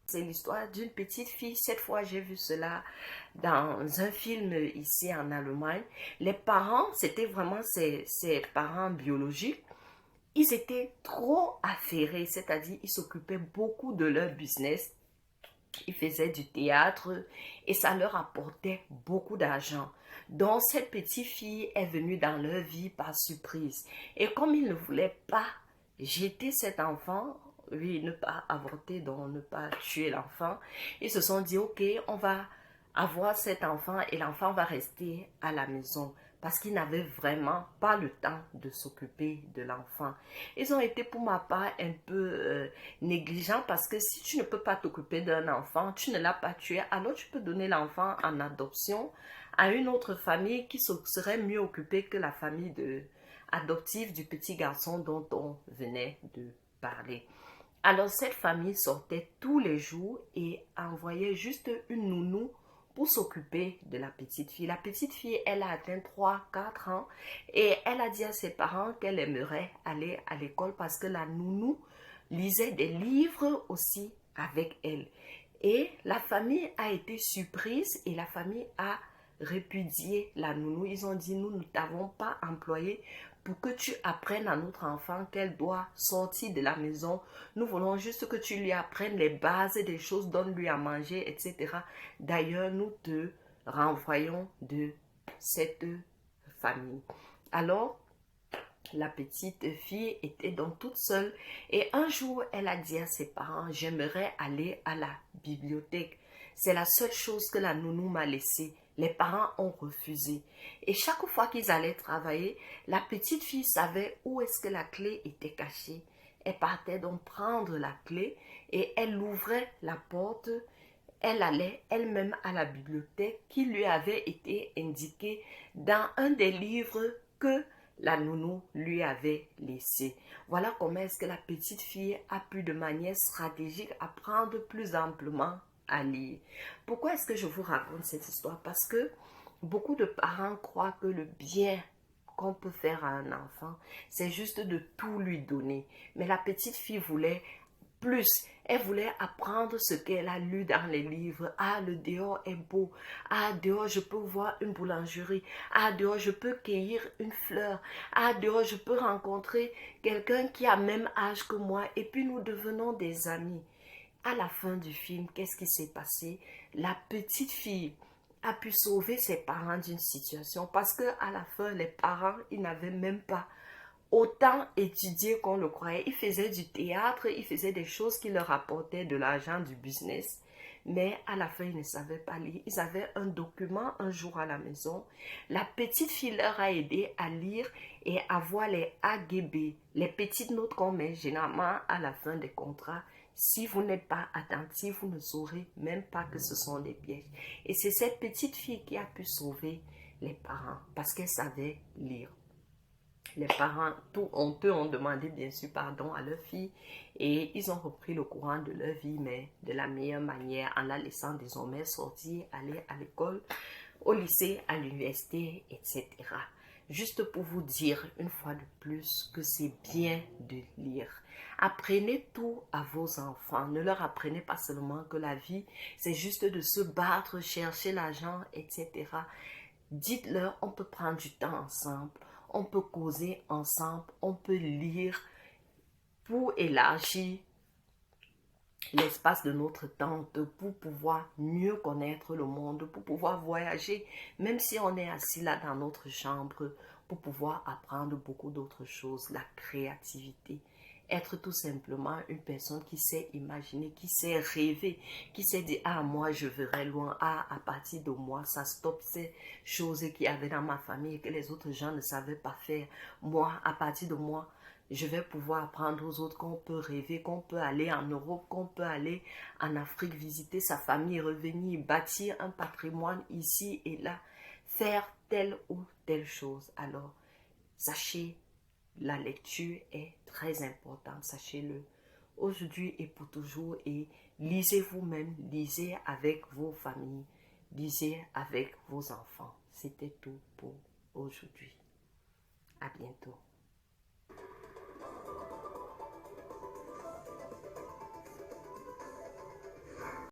C'est l'histoire d'une petite fille. Cette fois, j'ai vu cela dans un film ici en Allemagne. Les parents, c'était vraiment ses parents biologiques. Ils étaient trop affairés, c'est-à-dire ils s'occupaient beaucoup de leur business. Ils faisaient du théâtre et ça leur apportait beaucoup d'argent. Donc cette petite fille est venue dans leur vie par surprise. Et comme ils ne voulaient pas jeter cet enfant, oui, ne pas avorter, donc ne pas tuer l'enfant, ils se sont dit, ok, on va avoir cet enfant et l'enfant va rester à la maison parce qu'ils n'avaient vraiment pas le temps de s'occuper de l'enfant. Ils ont été pour ma part un peu négligents parce que si tu ne peux pas t'occuper d'un enfant, tu ne l'as pas tué, alors tu peux donner l'enfant en adoption à une autre famille qui serait mieux occupée que la famille adoptive du petit garçon dont on venait de parler. Alors cette famille sortait tous les jours et envoyait juste une nounou pour s'occuper de la petite fille. La petite fille, elle a atteint 3, 4 ans et elle a dit à ses parents qu'elle aimerait aller à l'école parce que la nounou lisait des livres aussi avec elle. Et la famille a été surprise et la famille a répudié la nounou. Ils ont dit, nous ne t'avons pas employé pour que tu apprennes à notre enfant qu'elle doit sortir de la maison. Nous voulons juste que tu lui apprennes les bases des choses, donne-lui à manger, etc. D'ailleurs, nous te renvoyons de cette famille. Alors, la petite fille était donc toute seule et un jour, elle a dit à ses parents, j'aimerais aller à la bibliothèque. C'est la seule chose que la nounou m'a laissée. Les parents ont refusé. Et chaque fois qu'ils allaient travailler, la petite fille savait où est-ce que la clé était cachée. Elle partait donc prendre la clé et elle ouvrait la porte. Elle allait elle-même à la bibliothèque qui lui avait été indiquée dans un des livres que la nounou lui avait laissé. Voilà comment est-ce que la petite fille a pu de manière stratégique apprendre plus amplement à lire. Pourquoi est-ce que je vous raconte cette histoire? Parce que beaucoup de parents croient que le bien qu'on peut faire à un enfant, c'est juste de tout lui donner. Mais la petite fille voulait plus. Elle voulait apprendre ce qu'elle a lu dans les livres. Ah, le dehors est beau. Ah, dehors, je peux voir une boulangerie. Ah, dehors, je peux cueillir une fleur. Ah, dehors, je peux rencontrer quelqu'un qui a même âge que moi. Et puis, nous devenons des amis. À la fin du film, qu'est-ce qui s'est passé? La petite fille a pu sauver ses parents d'une situation parce que à la fin, les parents, ils n'avaient même pas autant étudié qu'on le croyait. Ils faisaient du théâtre, ils faisaient des choses qui leur apportaient de l'argent, du business. Mais à la fin, ils ne savaient pas lire. Ils avaient un document un jour à la maison. La petite fille leur a aidé à lire et à voir les AGB, les petites notes qu'on met généralement à la fin des contrats. Si vous n'êtes pas attentif, vous ne saurez même pas que ce sont des pièges. Et c'est cette petite fille qui a pu sauver les parents parce qu'elle savait lire. Les parents, tout honteux, ont demandé bien sûr pardon à leur fille et ils ont repris le courant de leur vie, mais de la meilleure manière, en la laissant désormais sortir, aller à l'école, au lycée, à l'université, etc. Juste pour vous dire une fois de plus que c'est bien de lire. Apprenez tout à vos enfants. Ne leur apprenez pas seulement que la vie, c'est juste de se battre, chercher l'argent, etc. Dites-leur, on peut prendre du temps ensemble, on peut causer ensemble, on peut lire pour élargir l'espace de notre tente, pour pouvoir mieux connaître le monde, pour pouvoir voyager, même si on est assis là dans notre chambre, pour pouvoir apprendre beaucoup d'autres choses, la créativité. Être tout simplement une personne qui sait imaginer, qui sait rêver, qui sait dire, ah, moi, je verrai loin, ah, à partir de moi, ça stoppe ces choses qu'il y avait dans ma famille et que les autres gens ne savaient pas faire. Moi, à partir de moi, je vais pouvoir apprendre aux autres qu'on peut rêver, qu'on peut aller en Europe, qu'on peut aller en Afrique, visiter sa famille, revenir, bâtir un patrimoine ici et là, faire telle ou telle chose. Alors, sachez, la lecture est très importante, sachez-le. Aujourd'hui et pour toujours, et lisez vous-même, lisez avec vos familles, lisez avec vos enfants. C'était tout pour aujourd'hui. À bientôt.